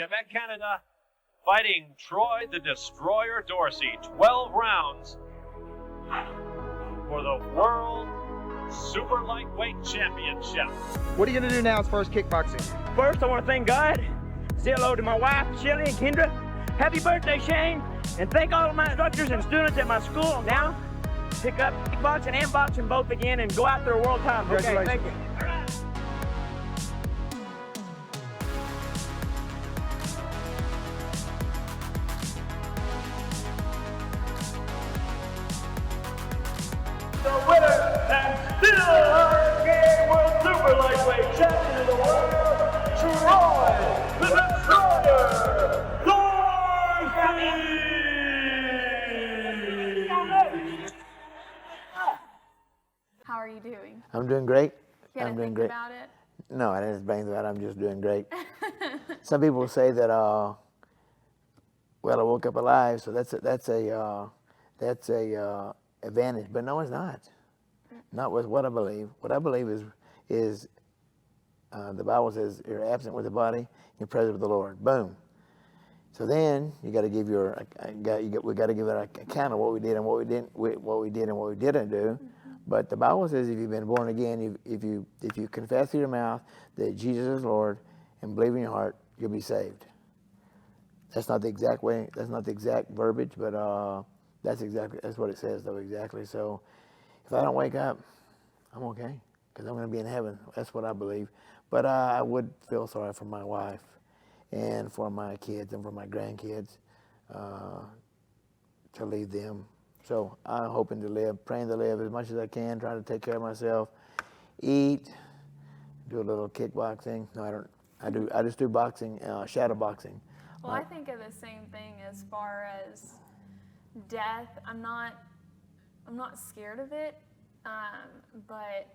Quebec, Canada, fighting Troy the Destroyer Dorsey, 12 rounds for the World Super Lightweight Championship. What are you going to do now as far as kickboxing? First, I want to thank God. Say hello to my wife, Shelly and Kendra. Happy birthday, Shane. And thank all of my instructors and students at my school. Now, pick up kickboxing and boxing both again and go after a world title. Congratulations. Okay, thank you. All right. The winner and still hurricane World Super Lightweight Champion of the world, Troy the Destroyer Dorsey! How are you doing? I'm doing great. You had I'm to doing think great. about it? No, I didn't think about it. I'm just doing great. Some people say that, well, I woke up alive, so that's a advantage. But no, it's not. Not with what I believe. What I believe is the Bible says you're absent with the body, you're present with the Lord. Boom. So then you got to give we got to give an account of what we did and what we didn't do. But the Bible says if you've been born again, if you confess with your mouth that Jesus is Lord and believe in your heart, you'll be saved. That's not the exact way. That's not the exact verbiage, but that's what it says though exactly. So if I don't wake up, I'm okay because I'm going to be in heaven. That's what I believe. But I would feel sorry for my wife and for my kids and for my grandkids to leave them. So I'm hoping to live, praying to live as much as I can, trying to take care of myself, eat, do a little kickboxing. No, I don't. I just do boxing, shadow boxing. Well, I think of the same thing as far as death. I'm not scared of it, but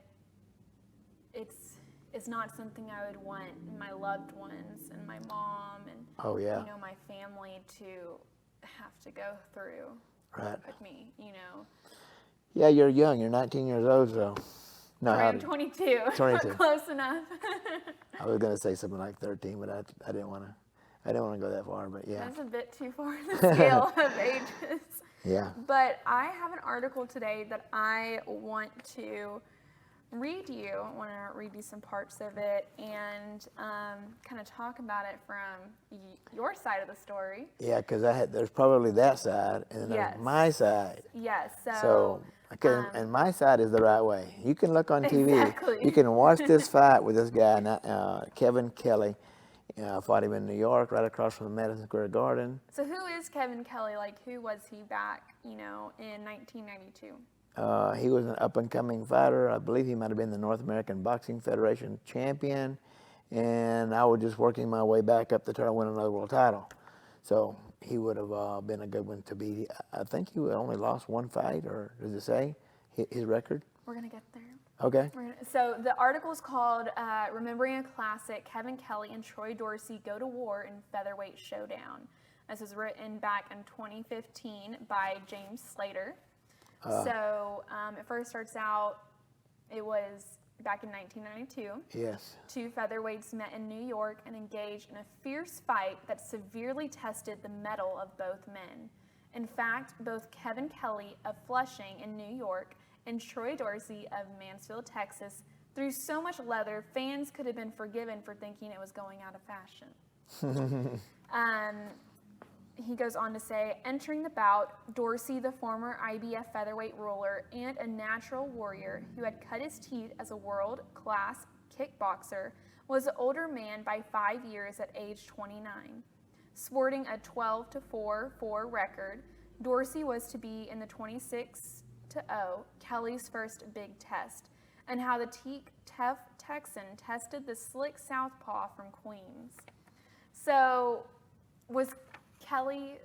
it's not something I would want my loved ones and my mom and my family to have to go through. Right. With me, Yeah, you're young. You're 19 years old, so. No, I'm 22. 22. Close enough. I was gonna say something like 13, but I didn't want to go that far. But yeah. That's a bit too far in the scale of ages. Yeah. But I have an article today that I want to read you. I want to read you some parts of it and kind of talk about it from your side of the story. Yeah, because there's probably that side, and then there's my side. Yes. So and my side is the right way. You can look on TV. Exactly. You can watch this fight with this guy, Kevin Kelly. I fought him in New York, right across from the Madison Square Garden. So who is Kevin Kelly? Like, who was he back, in 1992? He was an up-and-coming fighter. I believe he might have been the North American Boxing Federation champion. And I was just working my way back up to try to win another world title. So he would have been a good one to beat. I think he only lost one fight, or does it say his record? We're going to get there. Okay. So the article is called Remembering a Classic, Kevin Kelly and Troy Dorsey Go to War in Featherweight Showdown. This was written back in 2015 by James Slater. It first starts out, it was back in 1992. Yes. Two featherweights met in New York and engaged in a fierce fight that severely tested the mettle of both men. In fact, both Kevin Kelly of Flushing in New York and Troy Dorsey of Mansfield, Texas, threw so much leather, fans could have been forgiven for thinking it was going out of fashion. He goes on to say, entering the bout, Dorsey, the former IBF featherweight ruler and a natural warrior who had cut his teeth as a world-class kickboxer, was an older man by 5 years at age 29. Sporting a 12-4 record, Dorsey was to be in the 26-0, Kelly's first big test, and how the tough Texan tested the slick southpaw from Queens. So, was Kelly,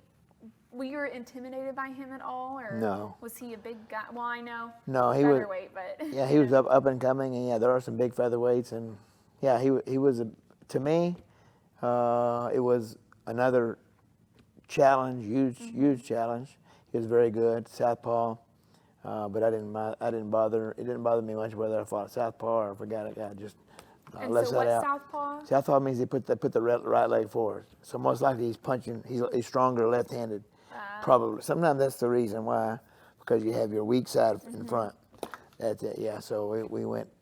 were you intimidated by him at all, or no? Was he a big guy? Well, I know. No, he featherweight, but yeah, he was up and coming, and yeah, there are some big featherweights, and yeah, he was to me, it was another challenge, huge challenge. He was very good, southpaw, but it didn't bother me much whether I fought southpaw or if I got a guy just And left so side what's out. southpaw? Southpaw means they put the right leg forward. So most likely he's punching. He's stronger left-handed. Probably. Sometimes that's the reason why, because you have your weak side in front. That's it. Yeah. So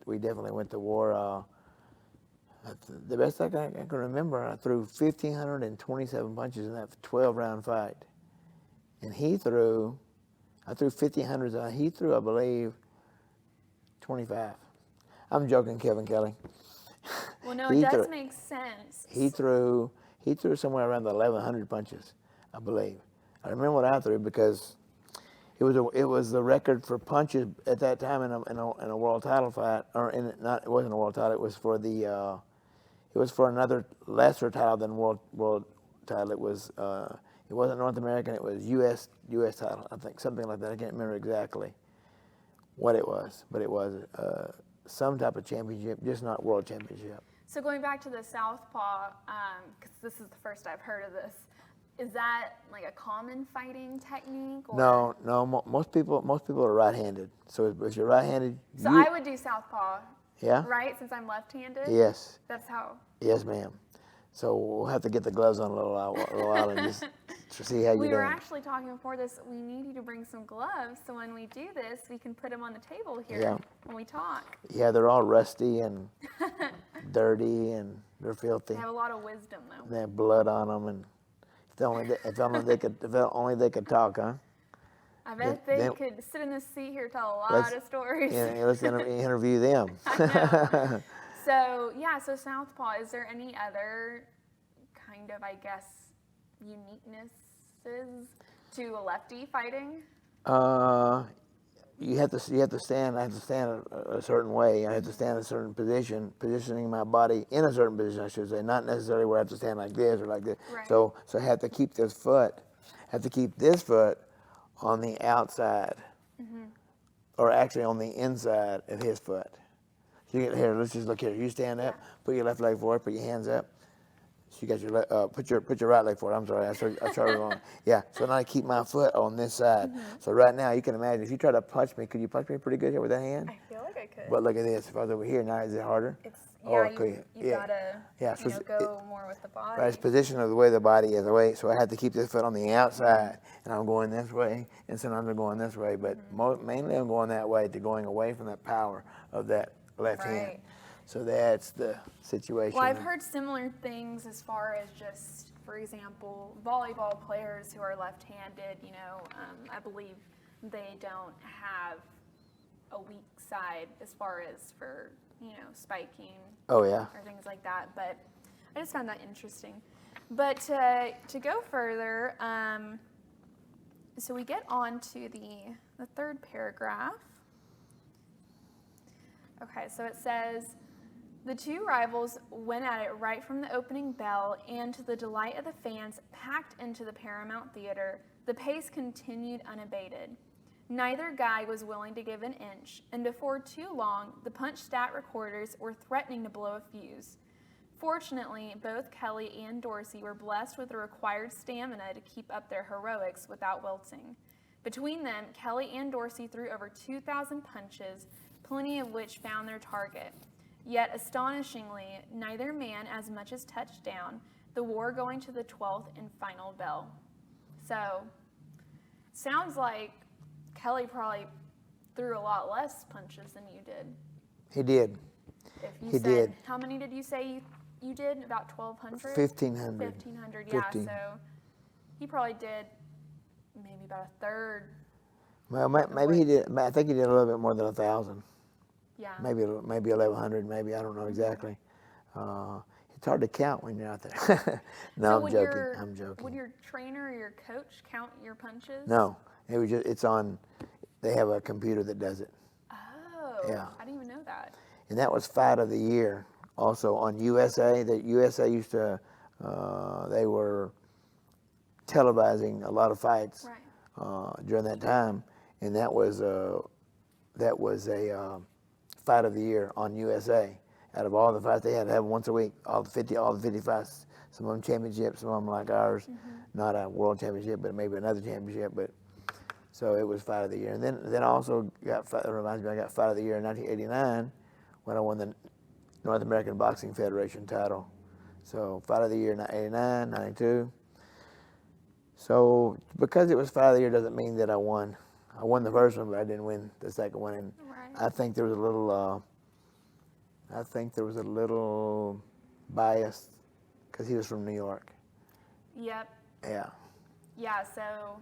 we definitely went to war. The best I can remember, I threw 1,527 punches in that 12-round fight, and I threw 1,500. He threw, I believe, 25. I'm joking, Kevin Kelly. Well, no, it does make sense. He threw somewhere around 1,100 punches, I believe. I remember what I threw because it was the record for punches at that time in a world title fight, or it wasn't a world title. It was for another lesser title than world title. It wasn't North American. It was U.S. title. I think something like that. I can't remember exactly what it was, but it was some type of championship, just not world championship. So going back to the southpaw, because this is the first I've heard of this, is that like a common fighting technique? Or? No. Most people are right-handed. So if you're right-handed, so I would do southpaw. Yeah. Right, since I'm left-handed. Yes. That's how. Yes, ma'am. So we'll have to get the gloves on a little while and just to see how you do. We were actually talking before this. We need you to bring some gloves, so when we do this, we can put them on the table here when we talk. Yeah, they're all rusty and dirty and they're filthy. They have a lot of wisdom, though. They have blood on them, and if only they could talk, huh? I bet they could sit in this seat here, tell a lot of stories. Yeah, let's interview them. I know. So southpaw, is there any other kind of, I guess, uniquenesses to a lefty fighting? You have to stand. I have to stand a certain way. I have to stand in a certain position, positioning my body in a certain position, I should say, not necessarily where I have to stand like this or like this. Right. So I have to keep this foot on the outside, or actually on the inside of his foot. So you get here. Let's just look here. You stand up, put your left leg forward, put your hands up. So you got your put your right leg forward. I'm sorry, I started wrong. Yeah. So now I keep my foot on this side. So right now you can imagine if you try to punch me, could you punch me pretty good here with that hand? I feel like I could. But look at this. If I was over here now, is it harder? It's you gotta go more with the body. Right, it's position of the way the body is so I have to keep this foot on the outside, and I'm going this way, and sometimes I'm going this way, but mainly I'm going that way going away from that power of that left hand. So that's the situation. Well, I've heard similar things as far as just, for example, volleyball players who are left-handed, I believe they don't have a weak side as far as for, spiking. Oh, yeah. Or things like that. But I just found that interesting. But to go further, so we get on to the third paragraph. Okay, so it says, the two rivals went at it right from the opening bell, and to the delight of the fans packed into the Paramount Theater, the pace continued unabated. Neither guy was willing to give an inch, and before too long, the punch stat recorders were threatening to blow a fuse. Fortunately, both Kelly and Dorsey were blessed with the required stamina to keep up their heroics without wilting. Between them, Kelly and Dorsey threw over 2,000 punches, plenty of which found their target. Yet, astonishingly, neither man as much as touched down, the war going to the 12th and final bell. So, sounds like Kelly probably threw a lot less punches than you did. He did. He did. How many did you say you did? About 1,200? 1,500. 1,500, yeah. 15. So he probably did maybe about a third. Well, maybe he did. I think he did a little bit more than 1,000. Yeah. Maybe 1,100. Maybe, I don't know exactly. It's hard to count when you're out there. No, so I'm joking. Would your trainer or your coach count your punches? No, it's on. They have a computer that does it. Oh. Yeah. I didn't even know that. And that was Fight of the Year. Also on USA, the USA used to. They were televising a lot of fights during that time, and that was a Fight of the Year on USA. Out of all the fights, they had to have once a week, all the 50 fights. Some of them championships, some of them like ours, not a world championship, but maybe another championship. But so it was Fight of the Year, and then I also got Fight of the Year in 1989 when I won the North American Boxing Federation title. So Fight of the Year 89, 92. So because it was Fight of the Year doesn't mean that I won. I won the first one, but I didn't win the second one. And Right. I think there was a little bias because he was from New York. Yep. Yeah. Yeah, so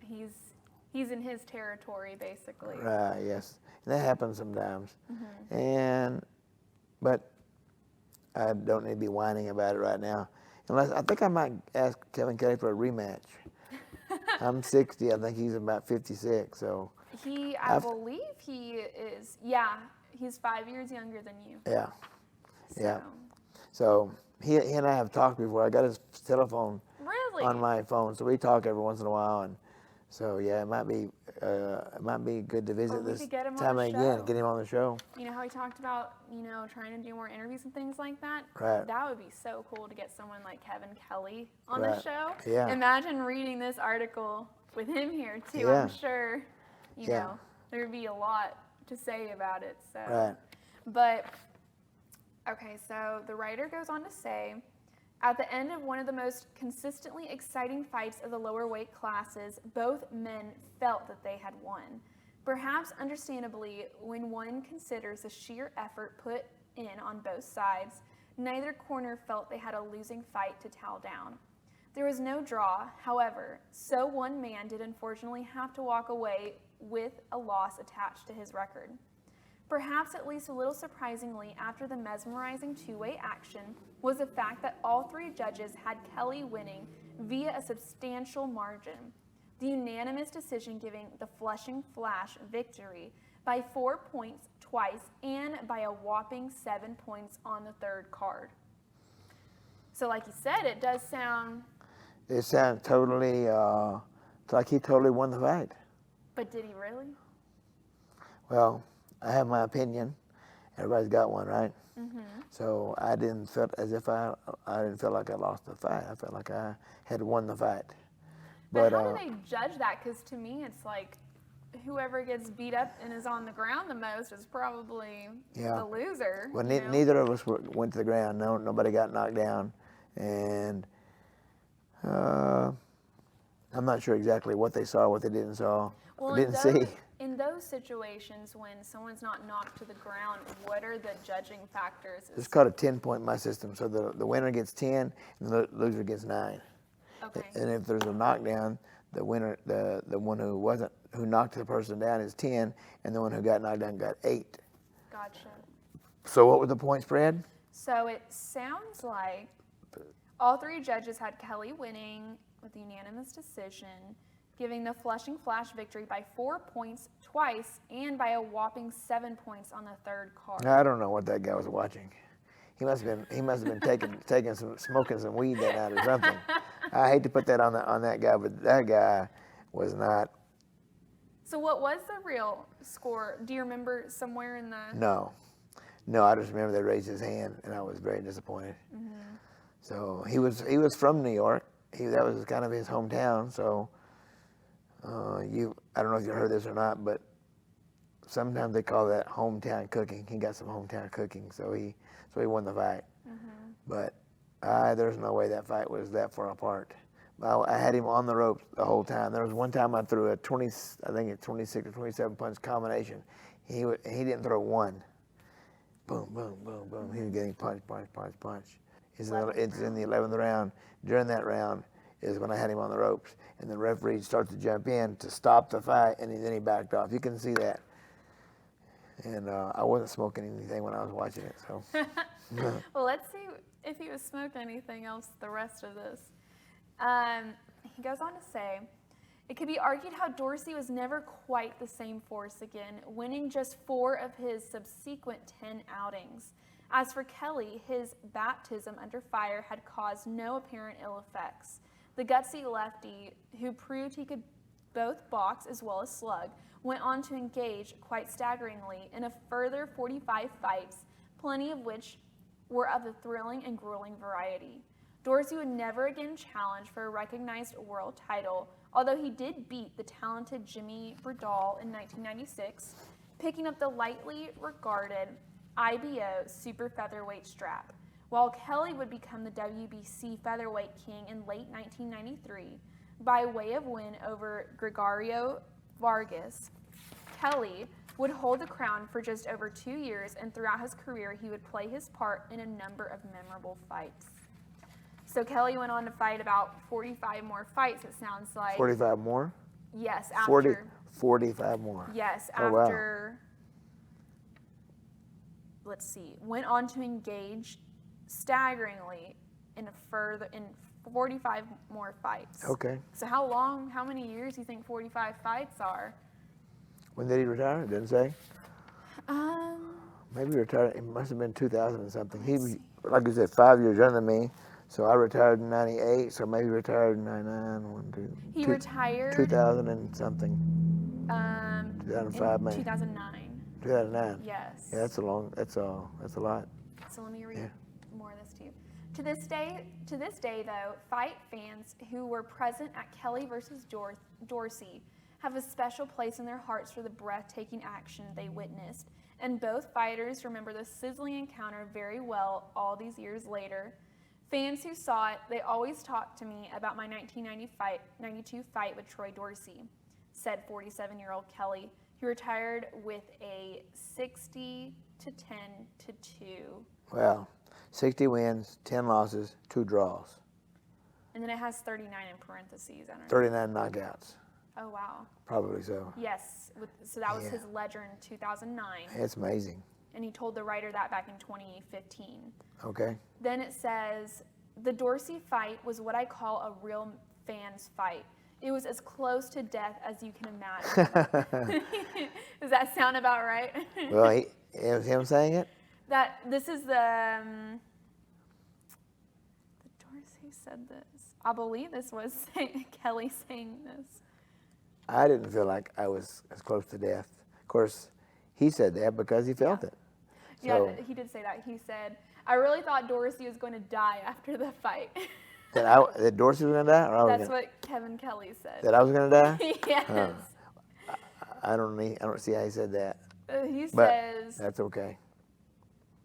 he's in his territory, basically. Right, yes. And that happens sometimes. But I don't need to be whining about it right now. Unless I think I might ask Kevin Kelly for a rematch. I'm 60. I think he's about 56. So I believe he is. Yeah, he's 5 years younger than you. yeah, So. yeah. So he and I have talked before. I got his telephone Really? on my phone, so we talk every once in a while. And so yeah, it might be good to visit we this could get him on time the again. show. Get him on the show. You know how he talked about, trying to do more interviews and things like that? Right. That would be so cool to get someone like Kevin Kelly on the Right. show. Yeah. Imagine reading this article with him here too. Yeah. I'm sure, Yeah. there would be a lot to say about it. So. Right. But, okay, so the writer goes on to say, at the end of one of the most consistently exciting fights of the lower weight classes, both men felt that they had won. Perhaps understandably, when one considers the sheer effort put in on both sides, neither corner felt they had a losing fight to towel down. There was no draw, however, so one man did unfortunately have to walk away with a loss attached to his record. Perhaps at least a little surprisingly, after the mesmerizing two-way action, was the fact that all three judges had Kelly winning via a substantial margin. The unanimous decision giving the Flushing Flash victory by 4 points twice and by a whopping 7 points on the third card. So like you said, it does sound... It sounds totally like he totally won the fight. But did he really? Well, I have my opinion. Everybody's got one, right? Mm-hmm. So I didn't feel as if I didn't feel like I lost the fight. I felt like I had won the fight. But how do they judge that? Because to me, it's like whoever gets beat up and is on the ground the most is probably the loser. Well, neither of us went to the ground. No, nobody got knocked down, and I'm not sure exactly what they saw, what they didn't see. In those situations, when someone's not knocked to the ground, what are the judging factors? It's called a 10-point in my system. So the winner gets 10, and the loser gets 9. Okay. And if there's a knockdown, the winner, the one who knocked the person down is 10, and the one who got knocked down got 8. Gotcha. So what was the point spread? So it sounds like all three judges had Kelly winning with unanimous decision, giving the Flushing Flash victory by 4 points twice and by a whopping 7 points on the third card. I don't know what that guy was watching. He must have been smoking some weed that night or something. I hate to put that on that guy, but that guy was not. So what was the real score? Do you remember somewhere in the? No, I just remember they raised his hand, and I was very disappointed. Mm-hmm. So he was from New York. That was kind of his hometown. So I don't know if you heard this or not, but sometimes they call that hometown cooking. He got some hometown cooking, so he won the fight. Mm-hmm. But there's no way that fight was that far apart. I had him on the ropes the whole time. There was one time I threw a 26 or 27 punch combination. He didn't throw one. Boom, boom, boom, boom. He was getting punch. It's in the 11th round. During that round is when I had him on the ropes, and the referee started to jump in to stop the fight, and then he backed off. You can see that. And I wasn't smoking anything when I was watching it. So. Well, let's see if he was smoking anything else the rest of this. He goes on to say, it could be argued how Dorsey was never quite the same force again, winning just 4 of his subsequent 10 outings. As for Kelly, his baptism under fire had caused no apparent ill effects. The gutsy lefty, who proved he could both box as well as slug, went on to engage, quite staggeringly, in a further 45 fights, plenty of which were of the thrilling and grueling variety. Dorsey would never again challenge for a recognized world title, although he did beat the talented Jimmy Berdal in 1996, picking up the lightly regarded IBO super featherweight strap. While Kelly would become the WBC featherweight king in late 1993 by way of win over Gregorio Vargas, Kelly would hold the crown for just over 2 years, and throughout his career, he would play his part in a number of memorable fights. So Kelly went on to fight about 45 more fights, it sounds like. 45 more? Yes, after. 45 more. Yes, Oh, after, let's see, went on to engage staggeringly in 45 more fights. Okay. So how many years do you think 45 fights are? When did he retire? It didn't say. Maybe he retired. It must have been 2000 and something. He was, like you said, 5 years younger than me. So I retired in 98. So maybe he retired in 99. He retired 2000 and something. 2005 in maybe. 2009. 2009. Yes. Yeah, that's a lot. So let me read more of this to you. To this day, though, fight fans who were present at Kelly versus Dorsey have a special place in their hearts for the breathtaking action they witnessed, and both fighters remember the sizzling encounter very well all these years later. Fans who saw it, they always talk to me about my 1992 fight with Troy Dorsey, said 47-year-old Kelly, who retired with a 60-10-2. Wow. 60 wins, 10 losses, 2 draws. And then it has 39 in parentheses. 39 knockouts. Oh, wow. Probably so. Yes. So that was his ledger in 2009. It's amazing. And he told the writer that back in 2015. Okay. Then it says, the Dorsey fight was what I call a real fan's fight. It was as close to death as you can imagine. Does that sound about right? Well, it was him saying it? This is the Dorsey said this. I believe this was Kelly saying this. I didn't feel like I was as close to death. Of course, he said that because he felt it. So, yeah, he did say that. He said, I really thought Dorsey was going to die after the fight. that Dorsey was going to die? Or That's what Kevin Kelly said. That I was going to die? Yes. I don't see how he said that. He But says, that's okay.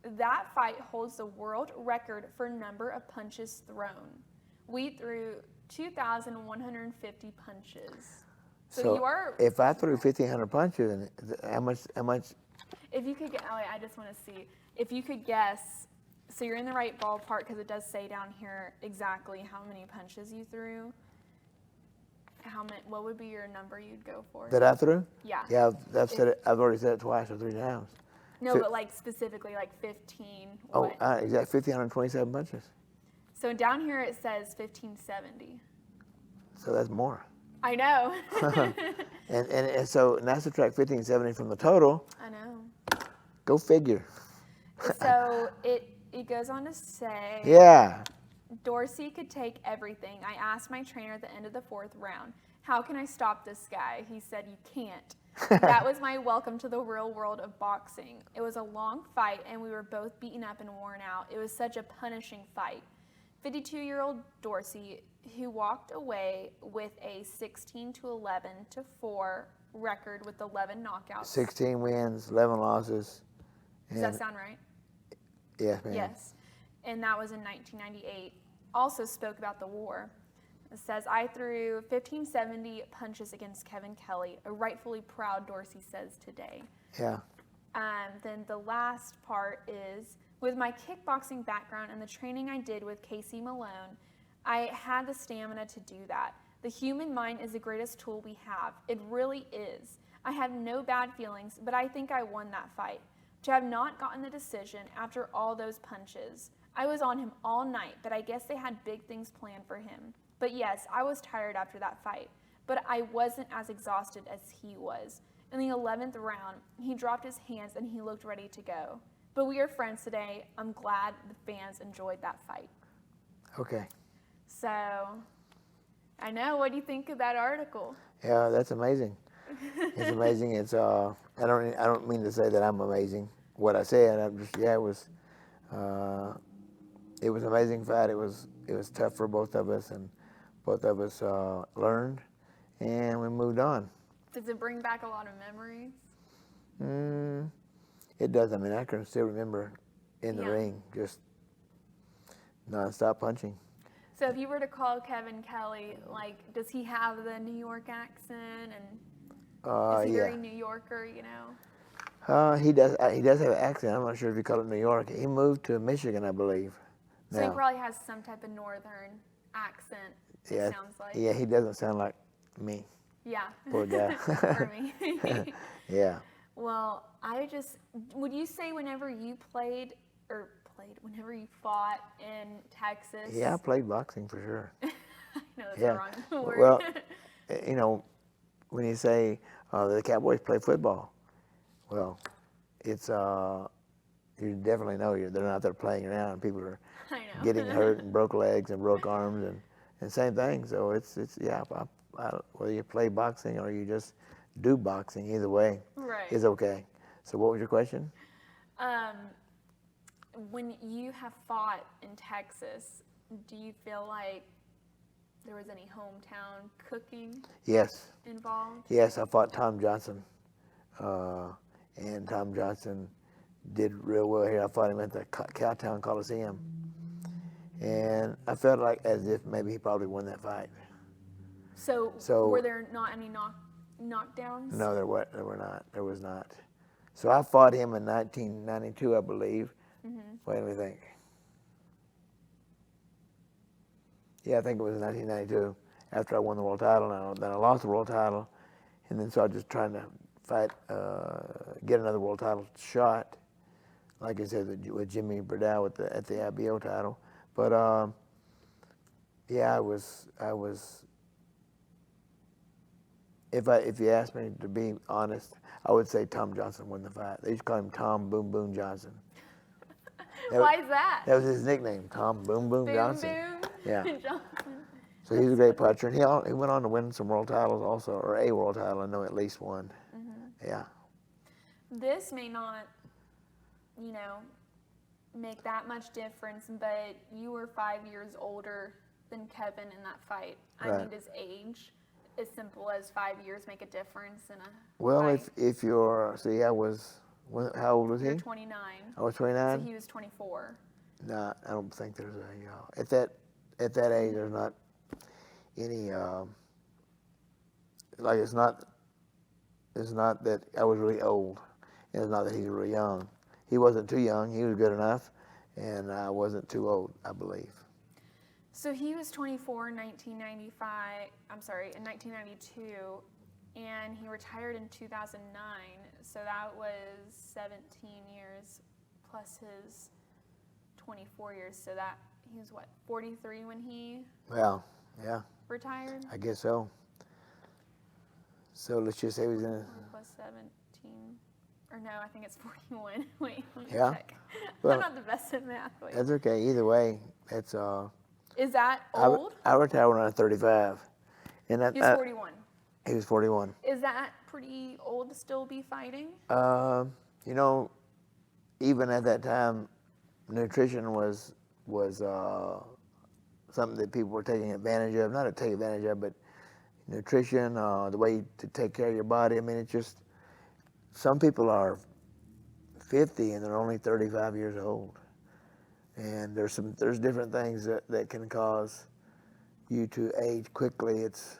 that fight holds the world record for number of punches thrown. We threw 2,150 punches. So you are. If I threw 1,500 punches, how much? If you could get, I just want to see. If you could guess, so you're in the right ballpark because it does say down here exactly how many punches you threw. What would be your number you'd go for? That I threw? Yeah. Yeah, I've said it. I've already said it twice or 3 times. No, but like specifically like 15. Oh, exactly, 1,527 punches. So down here it says 1,570. So that's more. I know. and so now subtract 1,570 from the total. I know. Go figure. So it goes on to say. Yeah. Dorsey could take everything. I asked my trainer at the end of the 4th round, how can I stop this guy? He said, you can't. That was my welcome to the real world of boxing. It was a long fight, and we were both beaten up and worn out. It was such a punishing fight. 52-year-old Dorsey, who walked away with a 16-11-4 record with 11 knockouts. 16 wins, 11 losses. Does that sound right? Yes, ma'am. Yes. And that was in 1998. Also spoke about the war. It says, I threw 1,570 punches against Kevin Kelly, a rightfully proud Dorsey says today. Yeah. Then the last part is, with my kickboxing background and the training I did with Casey Malone, I had the stamina to do that. The human mind is the greatest tool we have. It really is. I have no bad feelings, but I think I won that fight. To have not gotten the decision after all those punches. I was on him all night, but I guess they had big things planned for him. But yes, I was tired after that fight, but I wasn't as exhausted as he was. In the 11th round, he dropped his hands and he looked ready to go. But we are friends today. I'm glad the fans enjoyed that fight. Okay. So, I know. What do you think of that article? Yeah, that's amazing. It's amazing. It's I don't mean to say that I'm amazing. What I said, I'm just it was an amazing fight. It was tough for both of us, and both of us learned, and we moved on. Does it bring back a lot of memories? It does. I mean, I can still remember in the Yeah. ring just nonstop punching. So if you were to call Kevin Kelly, like, does he have the New York accent, and is he Yeah. very New Yorker, you know? He does. He does have an accent. I'm not sure if you call it New York. He moved to Michigan, I believe. So he now. probably has some type of northern accent, Yeah. it sounds like. Yeah, he doesn't sound like me. Yeah. Poor guy. For me. Yeah. Well, would you say whenever you whenever you fought in Texas? Yeah, I played boxing for sure. I know that's Yeah. the wrong word. Well, you know, when you say the Cowboys play football, well, it's you definitely know they're not there playing around. And people are I know. getting hurt and broke legs and broke arms and same thing. So it's yeah. Whether you play boxing or you just do boxing, either way Right. is okay. So what was your question? When you have fought in Texas, do you feel like there was any hometown cooking Yes. involved? Yes, I fought Tom Johnson, and Tom Johnson did real well here. I fought him at the Cowtown Coliseum, and I felt like as if maybe he probably won that fight. So were there not any knockdowns? No, there not. There was not. So I fought him in 1992, I believe. Wait, let me think. Yeah, I think it was in 1992 after I won the world title. And then I lost the world title, and then so I was just trying to fight, get another world title shot, like I said with Jimmy Burdell at the IBO title. But yeah, I was. If you asked me to be honest, I would say Tom Johnson won the fight. They used to call him Tom Boom Boom Johnson. Why is that? That was his nickname, Tom Boom Boom Johnson. Boom. Yeah. Johnson. So he was a great puncher, and he went on to win some world titles also, or a world title. I know at least one. Yeah. This may not, make that much difference, but you were 5 years older than Kevin in that fight. I Right. mean, does age, as simple as 5 years, make a difference in a Well, fight? if you're, see, how old was he? You're 29. I was 29. So he was 24. No, I don't think there's a at that age there's not any like it's not that I was really old, and it's not that he's really young. He wasn't too young. He was good enough, and I wasn't too old, I believe. So he was 24 in 1992, and he retired in 2009. So that was 17 years plus his 24 years. So that he was 43 when he Well, yeah, retired? I guess so. So let's just say he was in. 40 plus 17. Or no, I think it's 41. Wait, let me Yeah? check. Well, I'm not the best at math. Wait. That's okay. Either way, it's Is that old? I retired when I was 35, and He was 41. he was 41. Is that pretty old to still be fighting? Even at that time, nutrition was something that people were taking advantage of. Not to take advantage of, but nutrition, the way to take care of your body. I mean, it's just some people are 50 and they're only 35 years old, and there's different things that can cause you to age quickly. It's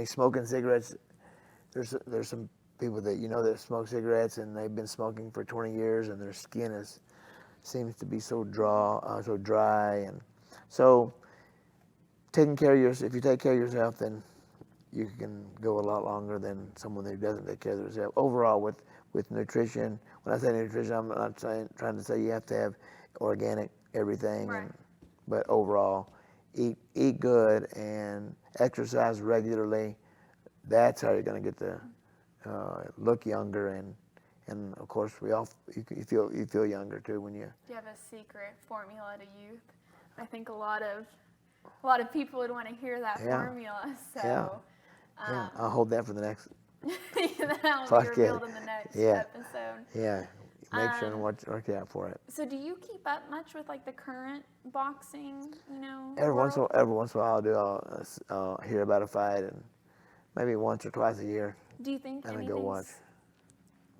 smoking cigarettes. There's some people that that smoke cigarettes and they've been smoking for 20 years and their skin seems to be so dry, and so if you take care of yourself, then you can go a lot longer than someone who doesn't take care of themselves. Overall, with nutrition, when I say nutrition, I'm not trying to say you have to have organic everything, Right. But overall, eat good and exercise regularly. That's how you're going to get to look younger, and of course you feel younger too when you. Do you have a secret formula to youth? I think a lot of people would want to hear that formula. So Yeah, I'll hold that for the next. that'll be revealed in the next episode. Yeah, make sure and watch out for it. So do you keep up much with the current boxing? Every world? once in a while, I'll hear about a fight, and maybe once or twice a year, Do you think and I go watch.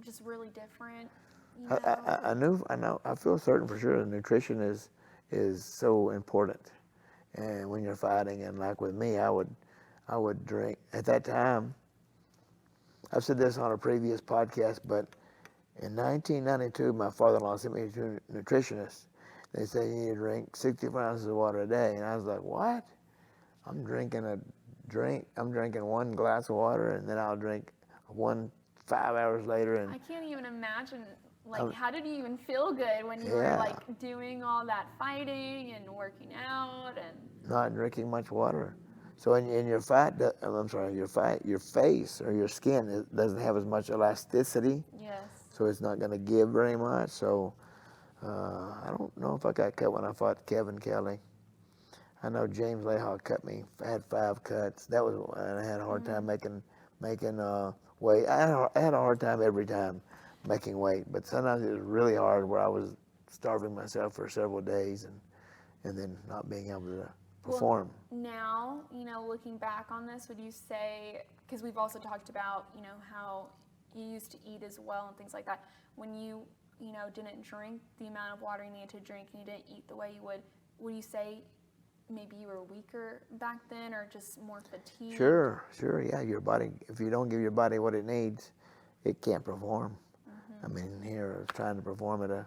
anything's just really different? You know? I feel certain for sure that nutrition is so important. And when you're fighting, and like with me, I would drink at that time. I've said this on a previous podcast, but in 1992, my father-in-law sent me to a nutritionist. They said you need to drink 64 ounces of water a day, and I was like, what? I'm drinking one glass of water, and then I'll drink one 5 hours later. And I can't even imagine. Like, how did you even feel good when you were like doing all that fighting and working out and not drinking much water? So in your your face or your skin doesn't have as much elasticity. Yes. So it's not going to give very much. So I don't know if I got cut when I fought Kevin Kelly. I know James Lahawk cut me. I had 5 cuts. That was when I had a hard time making weight. I had a hard time every time making weight, but sometimes it was really hard where I was starving myself for several days and then not being able to perform. Well, now, looking back on this, would you say, because we've also talked about, how you used to eat as well and things like that, when you didn't drink the amount of water you needed to drink and you didn't eat the way you would you say maybe you were weaker back then or just more fatigued? Sure, yeah. Your body, if you don't give your body what it needs, it can't perform. I mean, here I was trying to perform at a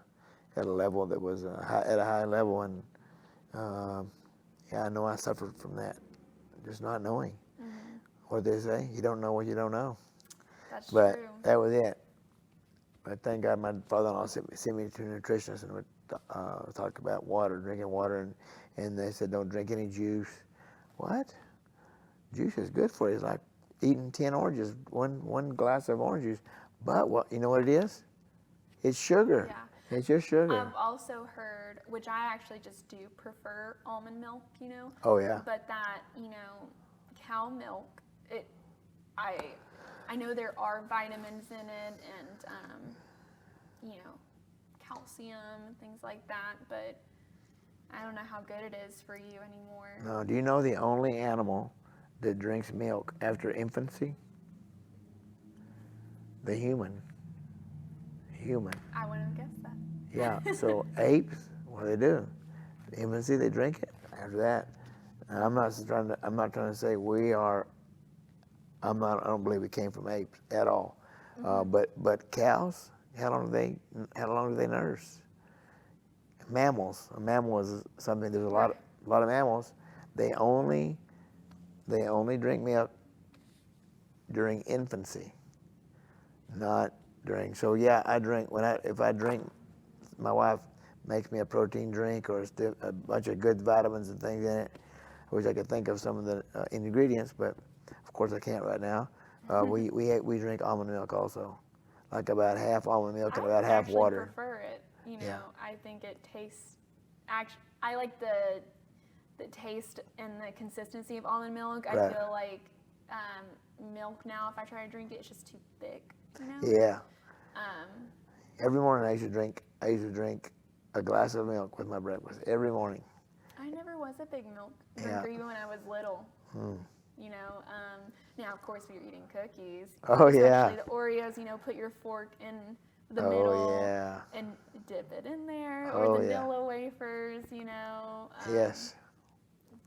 level that was at a high level, and I know I suffered from that, just not knowing. What they say, you don't know what you don't know. That's but true. That was it. But thank God my father-in-law sent me to a nutritionist and would talk about drinking water, and they said don't drink any juice. What? Juice is good for you. It's like eating 10 oranges, one glass of orange juice. But you know what it is? It's sugar. Yeah. It's just sugar. I've also heard, which I actually just do prefer almond milk, Oh, yeah. But that, cow milk, I know there are vitamins in it and, calcium and things like that, but I don't know how good it is for you anymore. No, do you know the only animal that drinks milk after infancy? The human. I wouldn't have guessed that. Yeah, so apes, what do they do? The infancy, they drink it. After that, and I'm not trying to say I don't believe we came from apes at all. But cows, how long do they nurse? Mammals, a mammal is something. There's a lot of mammals. They only drink milk during infancy, not during. So yeah, I drink if I drink. My wife makes me a protein drink or a bunch of good vitamins and things in it. I wish I could think of some of the ingredients, but of course I can't right now. We drink almond milk also, like about half almond milk and about half water. I prefer it. I think it tastes. I like the taste and the consistency of almond milk. Right. I feel like milk now, if I try to drink it, it's just too thick. Yeah. Every morning I used to drink a glass of milk with my breakfast every morning. I never was a big milk drinker even when I was little. Now of course we were eating cookies. Oh especially yeah. the Oreos. Put your fork in the middle and dip it in there, or the vanilla wafers. Yes.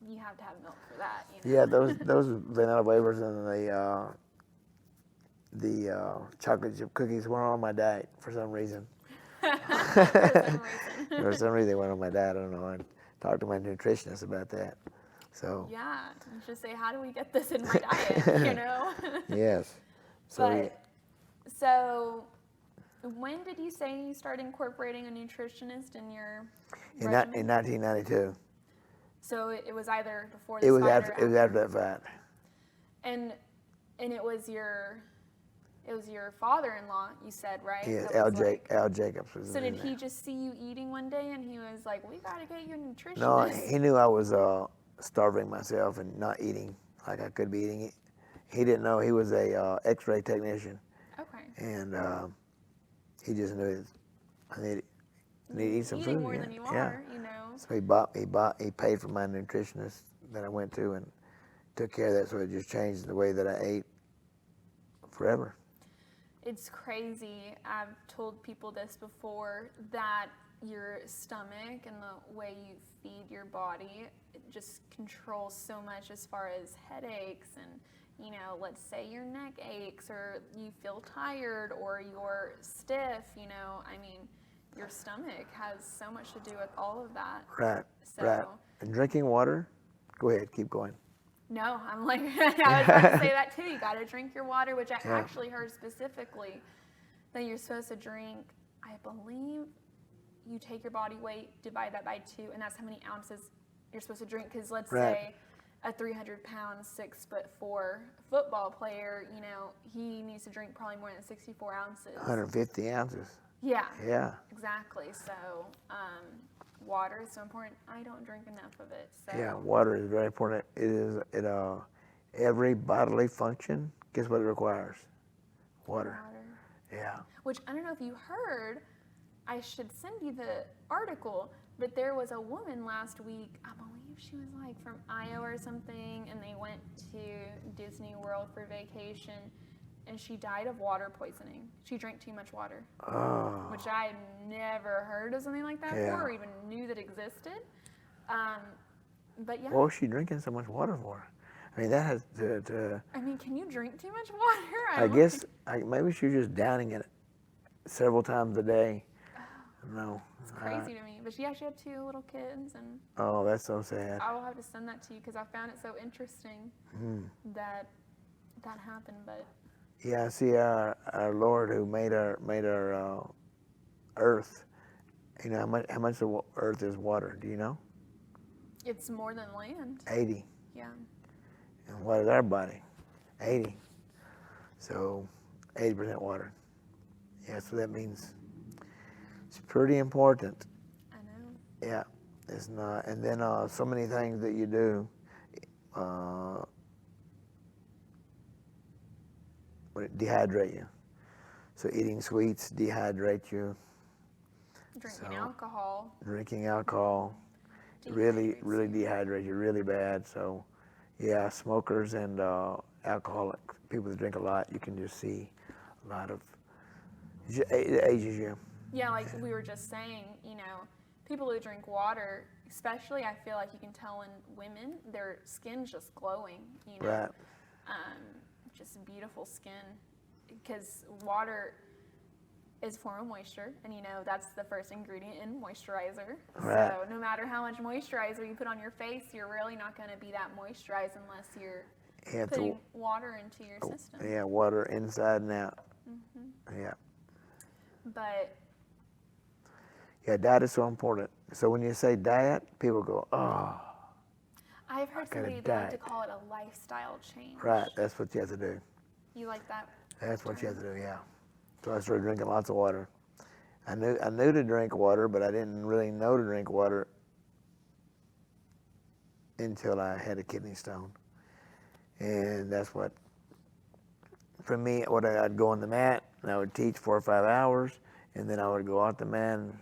You have to have milk for that. Yeah, those vanilla wafers and the chocolate chip cookies weren't on my diet for some reason. For some reason they weren't on my diet. I don't know. I talked to my nutritionist about that. So yeah, you should say, how do we get this in my diet? Yes. So when did you say you started incorporating a nutritionist in your regimen? In 1992. So it was either before this fight or after? It was after that fight. And it was your father-in-law, you said, right? Yeah, Al Jacobs. So did he just see you eating one day and he was like, we got to get you a nutritionist? No, he knew I was starving myself and not eating like I could be eating. He didn't know he was a X-ray technician. Okay. And he just knew I need to eat some eating food. more than you are, So he paid for my nutritionist that I went to and took care of that. So it just changed the way that I ate forever. It's crazy. I've told people this before, that your stomach and the way you feed your body, it just controls so much as far as headaches and, you know, let's say your neck aches or you feel tired or you're stiff, you know, I mean, your stomach has so much to do with all of that. Right, So, right. And drinking water, go ahead, keep going. No, I'm like, I was about to say that too. You got to drink your water, which I actually heard specifically that you're supposed to drink, I believe you take your body weight, divide that by 2, and that's how many ounces you're supposed to drink. Because let's say a 300-pound, 6'4" football player, you know, he needs to drink probably more than 64 ounces. 150 ounces. Yeah. Yeah. Exactly. So, water is so important. I don't drink enough of it. So. Yeah, water is very important. Every bodily function, guess what it requires? Water. Yeah. Which, I don't know if you heard, I should send you the article, but there was a woman last week, I believe she was like from Iowa or something, and they went to Disney World for vacation, and she died of water poisoning. She drank too much water. Oh. Which I had never heard of something like that before, or even knew that existed. But yeah. What was she drinking so much water for? I mean, that has to I mean, can you drink too much water? I guess maybe she was just downing it several times a day. No. It's crazy to me. But yeah, she had 2 little kids, and oh, that's so sad. I will have to send that to you because I found it so interesting that happened. But yeah, see, our Lord who made our earth, you know, how much of earth is water? Do you know? it's more than land. 80. Yeah. And what is our body? 80. So 80% water. Yeah, so that means it's pretty important. I know. Yeah, it's not. And then so many things that you do would dehydrate you. So eating sweets dehydrate you. Drinking alcohol. Drinking alcohol really dehydrates you really bad. So yeah, smokers and alcoholic people that drink a lot, you can just see a lot of, it ages you. Yeah, like we were just saying, you know, people who drink water, especially I feel like you can tell in women, their skin's just glowing, you know. Right. Just beautiful skin, because water is a form of moisture, and you know that's the first ingredient in moisturizer. Right. So no matter how much moisturizer you put on your face, you're really not going to be that moisturized unless you're putting water into your system. Yeah, water inside and out. Mm-hmm. Yeah. But yeah, diet is so important. So when you say diet, people go, oh. I've heard somebody like to call it a lifestyle change. Right, that's what you have to do. You like that? That's what you have to do, yeah. So I started drinking lots of water. I knew to drink water, but I didn't really know to drink water until I had a kidney stone. And that's what, for me, I'd go on the mat, and I would teach 4 or 5 hours, and then I would go out the mat and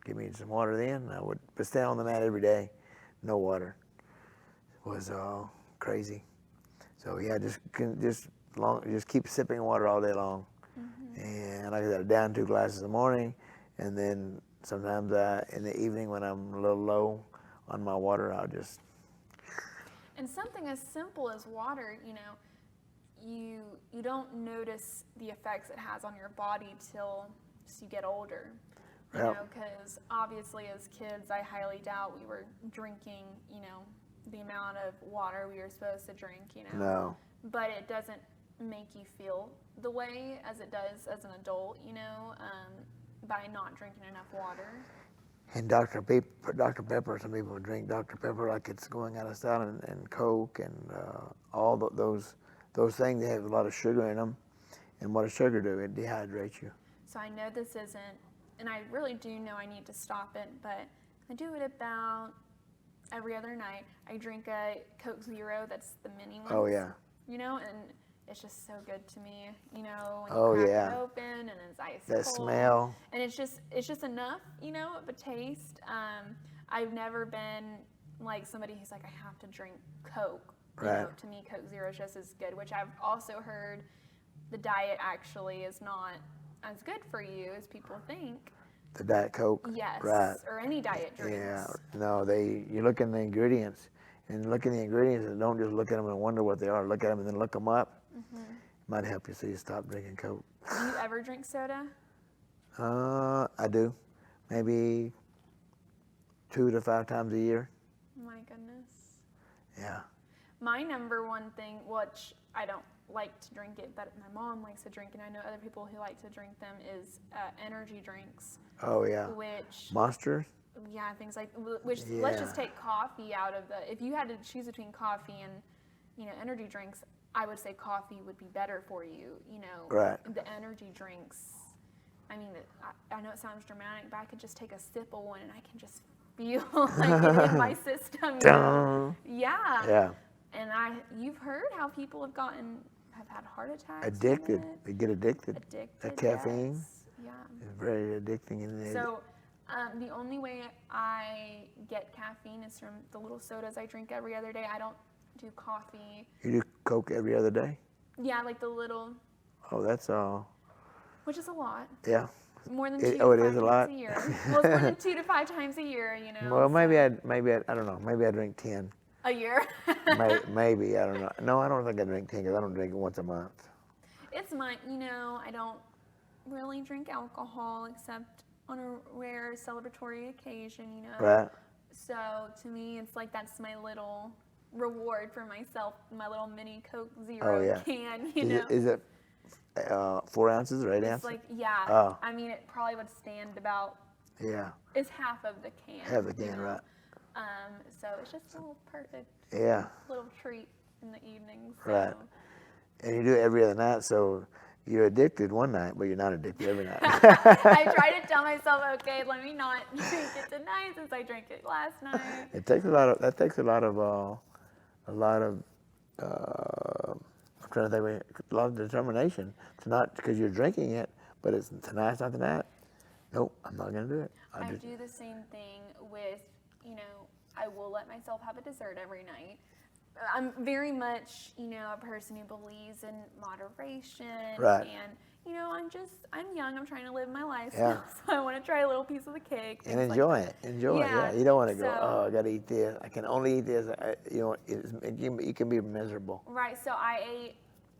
give me some water then. I would stay on the mat every day, no water. It was crazy. So yeah, just keep sipping water all day long. Mm-hmm. And like I said, down 2 glasses in the morning, and then sometimes in the evening when I'm a little low on my water, I'll just. And something as simple as water, you know, you don't notice the effects it has on your body till you get older. You know, because obviously as kids, I highly doubt we were drinking, you know, the amount of water we were supposed to drink, you know. No. But it doesn't make you feel the way as it does as an adult, you know, by not drinking enough water. And Dr. Pepper, some people drink Dr. Pepper like it's going out of style, and Coke and all those things, they have a lot of sugar in them. And what does sugar do? It dehydrates you. So I know this isn't, and I really do know I need to stop it, but I do it about every other night. I drink a Coke Zero, that's the mini one. Oh, yeah. You know, and it's just so good to me, you know, when you crack it open and it's ice cold. That smell. And it's just enough, you know, of a taste. I've never been like somebody who's like, I have to drink Coke. You know, to me, Coke Zero is just as good, which I've also heard the diet actually is not as good for you as people think. The Diet Coke. Yes, Right. or any diet drinks. Yeah. No, you look in the ingredients, and look in the ingredients, and don't just look at them and wonder what they are. Look at them and then look them up. Might help you so you stop drinking Coke. Do you ever drink soda? I do. Maybe 2 to 5 times a year. My goodness. Yeah. My number one thing, which I don't like to drink it, but my mom likes to drink, and I know other people who like to drink them, is energy drinks. Oh, yeah. Which, Monster? yeah, things like, which, Yeah. let's just take coffee out of the, if you had to choose between coffee and, energy drinks, I would say coffee would be better for you, Right. The energy drinks, I mean, I know it sounds dramatic, but I could just take a sip of one and I can just feel like it in my system, Yeah. Yeah. And you've heard how people have had heart attacks. Addicted. From it. They get addicted. Addicted. Caffeine. Yes. Yeah. It's very addicting. So, the only way I get caffeine is from the little sodas I drink every other day. I don't do coffee. You do Coke every other day? Yeah, like the little. Oh, that's all. Which is a lot. Yeah. More than 2 to 5 it is a times lot? a year. Well, it's more than 2 to 5 times a year, Well, so. maybe I don't know. Maybe I drink 10. A year. Maybe, I don't know. No, I don't think I drink 10 because I don't drink it once a month. It's my, I don't really drink alcohol except on a rare celebratory occasion, Right. So to me, it's like that's my little reward for myself, my little mini Coke Zero can, Is it 4 ounces or 8 It's ounces? like, yeah. Oh. I mean, it probably would stand about. Yeah. It's half of the can. Half the can, right. So it's just a little perfect. Yeah. Little treat in the evenings. So. Right. And you do it every other night, so you're addicted one night, but you're not addicted every night. I try to tell myself, okay, let me not drink it tonight since I drank it last night. That takes a lot of I'm trying to think, a lot of determination to not, because you're drinking it, but tonight's not the night. Nope, I'm not gonna do it. I do the same thing with, I will let myself have a dessert every night. I'm very much, a person who believes in moderation. Right. And, I'm young, I'm trying to live my life Yeah. still, so I want to try a little piece of the cake. And enjoy it. Enjoy it. Yeah. You don't want to go, So- I got to eat this. I can only eat this. You can be miserable. Right, so I ate,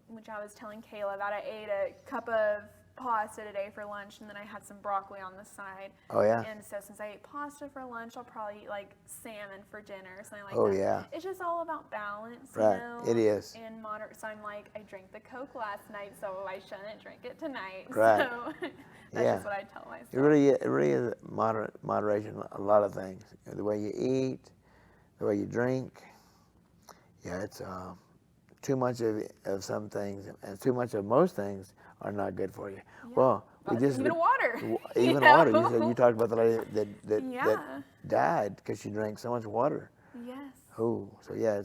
which I was telling Kayla about, I ate a cup of pasta today for lunch, and then I had some broccoli on the side. Oh, yeah? And so since I ate pasta for lunch, I'll probably eat like salmon for dinner or something like Oh, that. yeah. It's just all about balance, Right, it is. And so I'm like, I drank the Coke last night, so I shouldn't drink it tonight. Right. So that's Yeah. just what I tell myself. It really is moderation, a lot of things. The way you eat, the way you drink. Yeah, it's too much of some things, and too much of most things are not good for you. Yeah. Well, we just even water. Even you water. know? You talked about the lady that Yeah. died because she drank so much water. Yes. Oh, so yeah,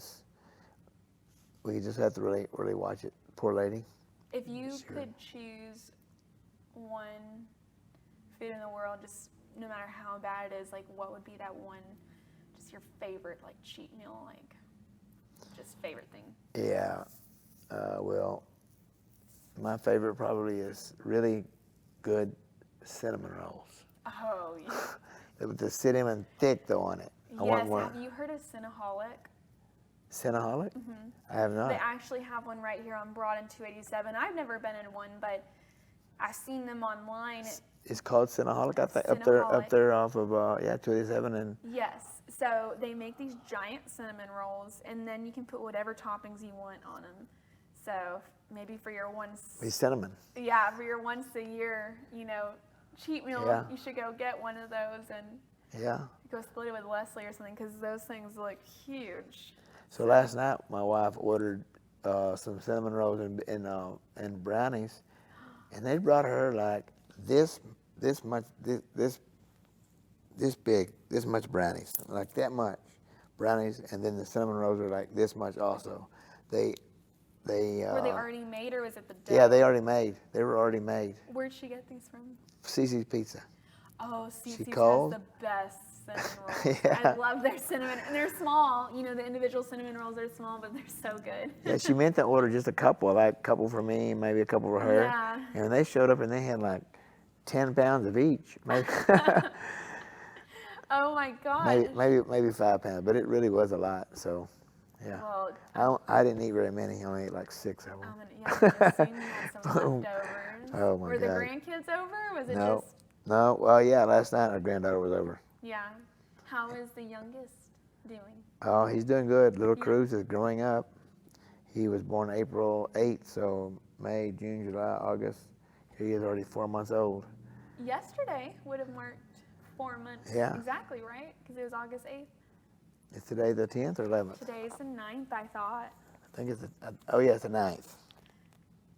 we just have to really watch it. Poor lady. If you Sure. could choose one food in the world, just no matter how bad it is, like what would be that one, just your favorite, like cheat meal, like just favorite thing? Yeah. Well, my favorite probably is really good cinnamon rolls. Oh, yeah. With the cinnamon thick though on it. I want Yes, one. have you heard of Cinnaholic? Cinnaholic? Mm-hmm. I have not. They actually have one right here on Broad and 287. I've never been in one, but I've seen them online. It's called Cinnaholic. I think up Cinnaholic. there off of 287 and Yes, so they make these giant cinnamon rolls, and then you can put whatever toppings you want on them. So maybe for your cinnamon. Yeah, for your once a year, cheat meal, Yeah. you should go get one of those and Yeah. go split it with Leslie or something, because those things look huge. So last night my wife ordered some cinnamon rolls and brownies, and they brought her like this much brownies, like that much brownies, and then the cinnamon rolls are like this much also. They Were they already made, or was it the dough? Yeah, they were already made. Where'd she get these from? Cece's Pizza. Oh, Cece's has called? the best cinnamon rolls. Yeah. I love their cinnamon, and they're small. You know, the individual cinnamon rolls are small, but they're so good. Yeah, she meant to order just a couple, like a couple for me, maybe a couple for her. Yeah. And when they showed up and they had like 10 pounds of each, maybe, Oh my gosh. maybe 5 pounds, but it really was a lot. So, yeah. Well, I didn't eat very many. I only ate like 6 of them. yeah, I would assume you had some leftovers. Oh my Were the God. grandkids over? Or was it No, just? no. Well, yeah, last night our granddaughter was over. Yeah. How is the youngest doing? Oh, he's doing good. Little Cruz is growing up. He was born April 8th, so May, June, July, August. He is already 4 months old. Yesterday would have marked 4 months. Yeah. Exactly, right? Because it was August 8th. Is today the 10th or 11th? Today's the 9th, I thought. I think it's oh yeah, it's the 9th.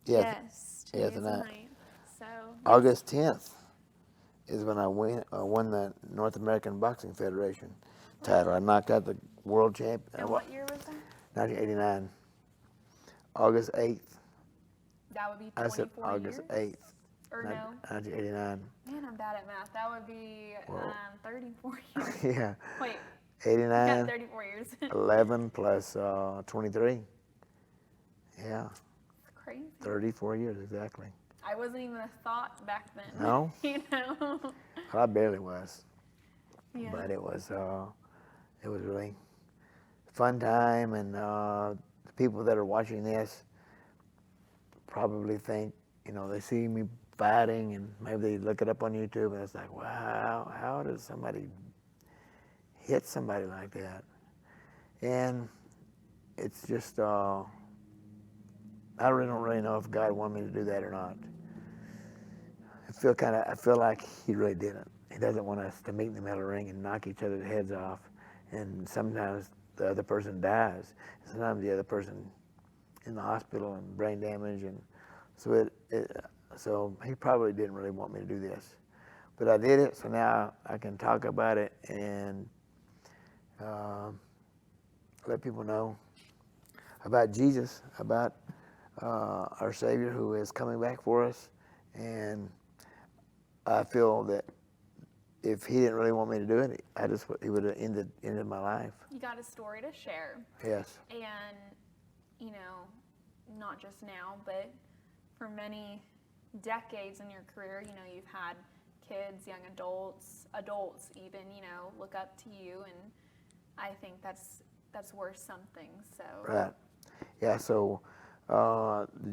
Yes. Yes, Yeah, today's it's the the 9th. 9th. So. August 10th is when I won the North American Boxing Federation title. I knocked out the world champion. And what year was that? 1989. August 8th. That would be 24 I said August years? 8th. Or no? 1989. Man, I'm bad at math. That would be Well, 34 years. Yeah. Wait, 89. 34 years. 11 plus 23. Yeah. It's crazy. 34 years exactly. I wasn't even a thought back then. No? You know? Well, I barely was. Yeah. But it was really fun time, and the people that are watching this probably think, you know, they see me fighting, and maybe they look it up on YouTube, and it's like, wow, how does somebody hit somebody like that? And it's just, I really don't really know if God wanted me to do that or not. I feel like He really didn't. He doesn't want us to meet in the middle of the ring and knock each other's heads off. And sometimes the other person dies. Sometimes the other person in the hospital and brain damage. And so so He probably didn't really want me to do this. But I did it, so now I can talk about it and let people know about Jesus, about our Savior who is coming back for us. And I feel that if He didn't really want me to do it, He would have ended my life. You got a story to share. Yes. And, you know, not just now, but for many decades in your career, you know, you've had kids, young adults even, you know, look up to you, and I think that's worth something. So. Right. Yeah. So,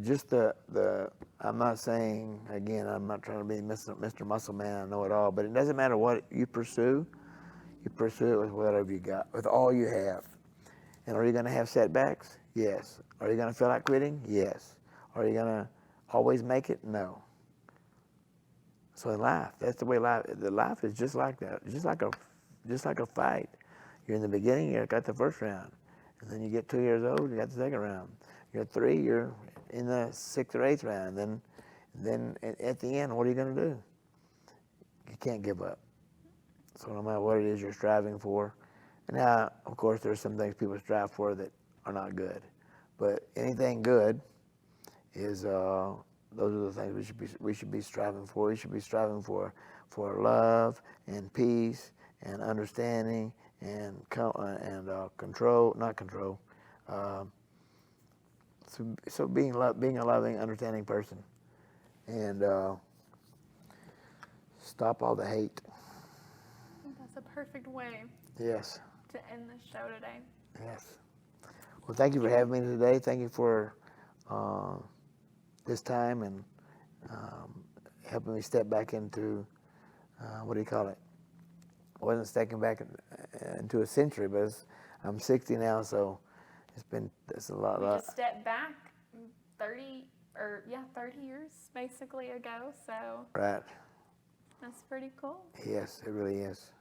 just I'm not saying, again, I'm not trying to be Mr. Muscle Man, I know it all, but it doesn't matter what you pursue it with whatever you got, with all you have. And are you going to have setbacks? Yes. Are you going to feel like quitting? Yes. Are you going to always make it? No. So in life, that's the way life is just like that. It's just like a fight. You're in the beginning, you got the first round. And then you get 2 years old, you got the second round. You're 3, you're in the 6th or 8th round. Then at the end, what are you going to do? You can't give up. So no matter what it is you're striving for. And now, of course, there's some things people strive for that are not good. But anything good is, those are the things we should be striving for. We should be striving for love and peace and understanding and control, not control. So being a loving, understanding person, and stop all the hate. That's a perfect way. Yes. To end the show today. Yes. Well, thank you for having me today. Thank you for this time and helping me step back into what do you call it? I wasn't stepping back into a century, but I'm 60 now, so it's a lot. You just stepped back 30 years basically ago, so. Right. That's pretty cool. Yes, it really is.